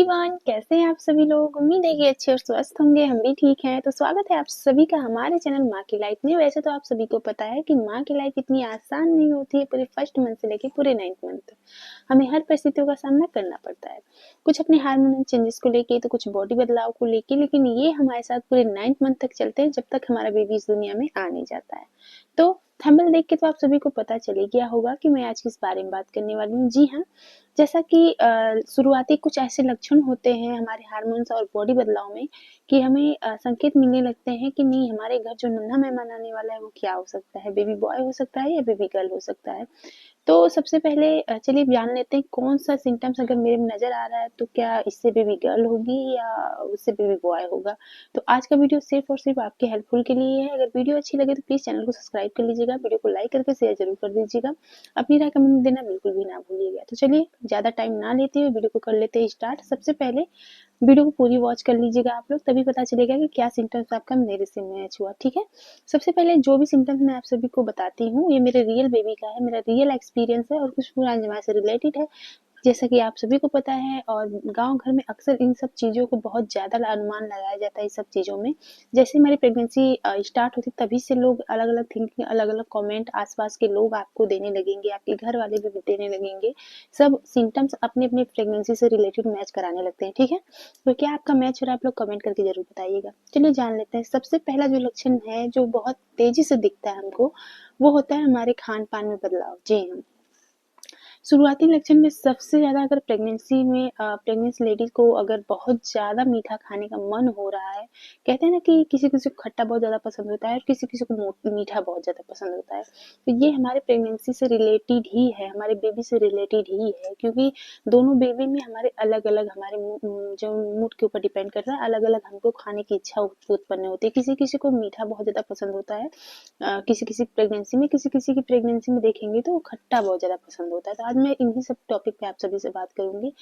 Everyone, कैसे हैं आप सभी लोग। उम्मीद है कि अच्छे और स्वस्थ होंगे। हम भी ठीक हैं। तो स्वागत है आप सभी का हमारे चैनल माँ की लाइफ में। वैसे तो आप सभी को पता है कि माँ की लाइफ इतनी आसान नहीं होती है। पूरे फर्स्ट मंथ से लेकर पूरे 9th मंथ तक हमें हर परिस्थितियों का सामना करना पड़ता है। कुछ अपने हार्मोनल चेंजेस को लेके, तो कुछ बॉडी बदलाव को लेके, लेकिन ये हमारे साथ पूरे 9th मंथ तक चलते हैं, जब तक हमारा बेबी इस दुनिया में आ नहीं जाता है। तो थंबनेल देख के तो आप सभी को पता चल ही गया होगा कि मैं आज किस बारे में बात करने वाली हूँ। जी हाँ, जैसा कि शुरुआती कुछ ऐसे लक्षण होते हैं हमारे हार्मोन्स और बॉडी बदलाव में कि हमें संकेत मिलने लगते हैं कि नहीं, हमारे घर जो नन्हा मेहमान आने वाला है वो क्या हो सकता है, बेबी बॉय हो सकता है या बेबी गर्ल हो सकता है। तो सबसे पहले चलिए जान लेते हैं कौन सा सिम्टम्स अगर मेरे में नज़र आ रहा है तो क्या इससे बेबी गर्ल होगी या उससे बेबी बॉय होगा। तो आज का वीडियो सिर्फ और सिर्फ आपके हेल्पफुल के लिए है। अगर वीडियो अच्छी लगे तो प्लीज़ चैनल को सब्सक्राइब कर लीजिएगा, वीडियो को लाइक करके शेयर जरूर कर दीजिएगा, अपनी राय कमेंट देना बिल्कुल भी ना भूलिएगा। तो चलिए ज़्यादा टाइम ना लेते हुए वीडियो को कर लेते हैं स्टार्ट। सबसे पहले वीडियो को पूरी वॉच कर लीजिएगा आप लोग, तभी पता चलेगा कि क्या सिम्टम्स आपका मेरे से मैच हुआ। ठीक है, सबसे पहले जो भी सिम्टम्स मैं आप सभी को बताती हूँ ये मेरे रियल बेबी का है, मेरा रियल एक्सपीरियंस है और कुछ पुराने जमाने से रिलेटेड है। जैसा कि आप सभी को पता है और गांव घर में अक्सर इन सब चीज़ों को बहुत ज़्यादा अनुमान लगाया जाता है। इस सब चीज़ों में जैसे हमारी प्रेगनेंसी स्टार्ट होती तभी से लोग अलग अलग थिंकिंग, अलग अलग कमेंट आसपास के लोग आपको देने लगेंगे, आपके घर वाले भी देने लगेंगे। सब सिम्टम्स अपने अपने प्रेगनेंसी से रिलेटेड मैच कराने लगते हैं। ठीक है, तो क्या आपका मैच हो रहा है आप लोग कमेंट करके जरूर बताइएगा। चलिए जान लेते हैं। सबसे पहला जो लक्षण है जो बहुत तेजी से दिखता है हमको, वो होता है हमारे खान पान में बदलाव। जी हाँ, शुरुआती लक्षण में सबसे ज़्यादा अगर प्रेगनेंसी में प्रेग्नेंट लेडीज को अगर बहुत ज़्यादा मीठा खाने का मन हो रहा है, कहते हैं ना कि किसी किसी को खट्टा बहुत ज़्यादा पसंद होता है और किसी किसी को मीठा बहुत ज़्यादा पसंद होता है। तो ये हमारे प्रेगनेंसी से रिलेटेड ही है, हमारे बेबी से रिलेटेड ही है, क्योंकि दोनों बेबी में हमारे अलग अलग हमारे जो मूड के ऊपर डिपेंड करता है, अलग अलग हमको खाने की इच्छा उत्पन्न होती है। किसी किसी को मीठा बहुत ज़्यादा पसंद होता है, किसी किसी प्रेगनेंसी में, किसी किसी की प्रेगनेंसी में देखेंगे तो खट्टा बहुत ज़्यादा पसंद होता है। तो आज मैं इन्हीं सब टॉपिक पे आप सभी से बात करूंगी।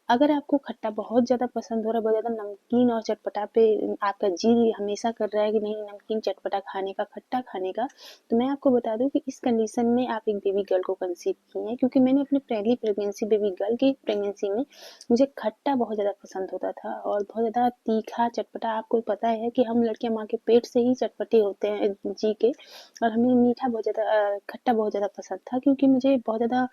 अगर आपको खट्टा बहुत ज़्यादा पसंद हो रहा है, बहुत ज़्यादा नमकीन और चटपटा पे आपका जी हमेशा कर रहा है कि नहीं नमकीन चटपटा खाने का, खट्टा खाने का, तो मैं आपको बता दूं कि इस कंडीशन में आप एक बेबी गर्ल को कंसीव की हैं, क्योंकि मैंने अपनी पहली प्रेगनेंसी बेबी गर्ल की प्रेगनेंसी में मुझे खट्टा बहुत ज़्यादा पसंद होता था और बहुत ज़्यादा तीखा चटपटा। आपको पता है कि हम लड़कियां माँ के पेट से ही चटपटे होते हैं जी के, और हमें मीठा बहुत ज़्यादा खट्टा बहुत ज़्यादा पसंद था, क्योंकि मुझे बहुत ज़्यादा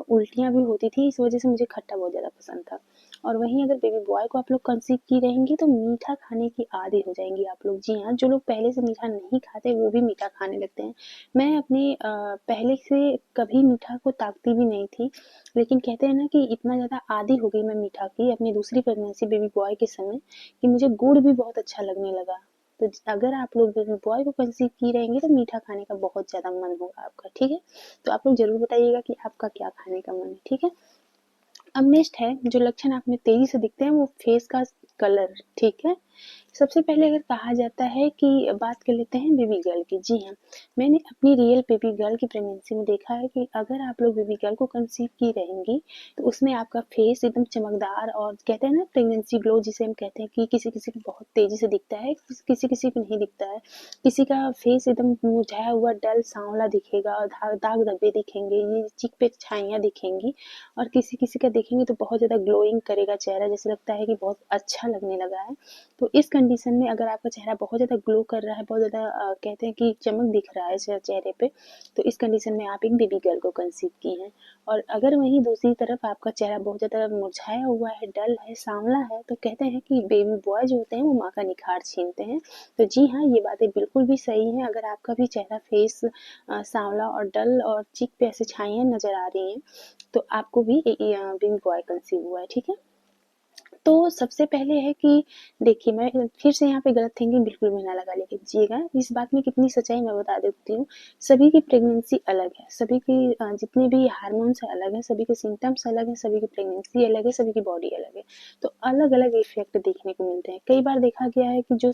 उल्टियाँ भी होती थी, इस वजह से मुझे खट्टा बहुत ज़्यादा पसंद था। और वहीं अगर बेबी बॉय को आप लोग कंसीव की रहेंगी तो मीठा खाने की आदी हो जाएंगी आप लोग। जी हाँ, जो लोग पहले से मीठा नहीं खाते वो भी मीठा खाने लगते हैं। मैं अपने पहले से कभी मीठा को ताकती भी नहीं थी, लेकिन कहते हैं ना कि इतना ज़्यादा आदी हो गई मैं मीठा की अपनी दूसरी प्रेगनेंसी बेबी बॉय के समय कि मुझे गुड़ भी बहुत अच्छा लगने लगा। तो अगर आप लोग बेबी बॉय को कंसीव की रहेंगे तो मीठा खाने का बहुत ज़्यादा मन होगा आपका। ठीक है, तो आप लोग ज़रूर बताइएगा कि आपका क्या खाने का मन है। ठीक है, अब नेक्स्ट है जो लक्षण आप में तेजी से दिखते हैं वो फेस का कलर। ठीक है, सबसे पहले अगर कहा जाता है कि बात कर लेते हैं बेबी गर्ल की। जी हाँ, मैंने अपनी रियल बेबी गर्ल की प्रेगनेंसी में देखा है कि अगर आप लोग बेबी गर्ल को कंसीव की रहेंगी तो उसमें आपका फेस एकदम चमकदार और कहते हैं ना प्रेगनेंसी ग्लो जिसे हम कहते हैं कि किसी किसी को बहुत तेजी से दिखता है, किसी किसी को नहीं दिखता है। किसी का फेस एकदम मुरझाया हुआ डल सांवला दिखेगा और दाग धब्बे दिखेंगे, ये चिक पे छाइयाँ दिखेंगी, और किसी किसी का देखेंगे तो बहुत ज़्यादा ग्लोइंग करेगा चेहरा, जैसे लगता है कि बहुत अच्छा लगने लगा है। तो इस कंडीशन में अगर आपका चेहरा बहुत ज़्यादा ग्लो कर रहा है, बहुत ज़्यादा कहते हैं कि चमक दिख रहा है चेहरे पे, तो इस कंडीशन में आप एक बेबी गर्ल को कंसीव की हैं। और अगर वहीं दूसरी तरफ आपका चेहरा बहुत ज़्यादा मुरझाया हुआ है, डल है, सांवला है, तो कहते हैं कि बेबी बॉय जो होते हैं वो माँ का निखार छीनते हैं। तो जी हाँ, ये बातें बिल्कुल भी सही हैं। अगर आपका भी चेहरा फेस सांवला और डल और चिक पे ऐसे छाइयाँ नज़र आ रही हैं तो आपको भी बेबी बॉय कंसीव हुआ है। ठीक है, तो सबसे पहले है कि देखिए, मैं फिर से यहाँ पे गलत थिंकिंग बिल्कुल भी ना लगा लीजिएगा। इस बात में कितनी सच्चाई मैं बता देती हूँ। सभी की प्रेगनेंसी अलग है, सभी की जितने भी हार्मोन्स अलग हैं, सभी के सिम्टम्स अलग हैं, सभी की प्रेगनेंसी अलग है, सभी की बॉडी अलग है। तो अलग अलग इफेक्ट देखने को मिलते हैं। कई बार देखा गया है कि जो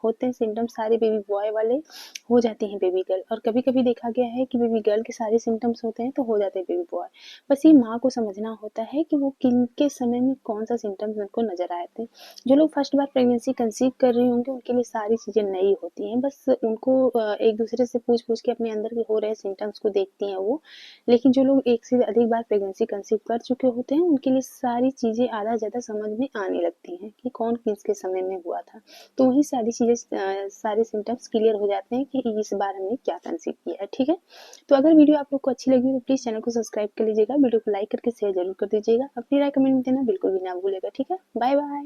होते हैं सिम्टम्स सारे बेबी बॉय वाले हो जाते हैं बेबी गर्ल, और कभी कभी देखा गया है कि बेबी गर्ल के सारे सिम्टम्स होते हैं तो हो जाते हैं बेबी बॉय। बस ये माँ को समझना होता है कि वो किन के समय में कौन सा सिम्टम्स उनको नज़र आए थे। जो लोग फर्स्ट बार प्रेगनेंसी कंसीव कर रहे होंगे उनके लिए सारी चीज़ें नई होती हैं, बस उनको एक दूसरे से पूछ-पूछ के अपने अंदर के हो रहे सिम्टम्स को देखती हैं वो। लेकिन जो लोग एक से अधिक बार प्रेगनेंसी कंसीव कर चुके होते हैं उनके लिए सारी चीज़ें आधा ज़्यादा समझ में आने लगती हैं कि कौन किसके समय में हुआ था। तो वहीं सारी चीज़ें सारे सिम्टम्स क्लियर हो जाते हैं कि इस बार हमने क्या कंसीव किया है, ठीक है? तो अगर वीडियो आप लोग को अच्छी लगी हो तो प्लीज़ चैनल को सब्सक्राइब कर लीजिएगा, वीडियो को लाइक करके शेयर ज़रूर कर दीजिएगा। अपनी राय कमेंट में देना बिल्कुल भी ना भूलिएगा, ठीक है? Bye bye.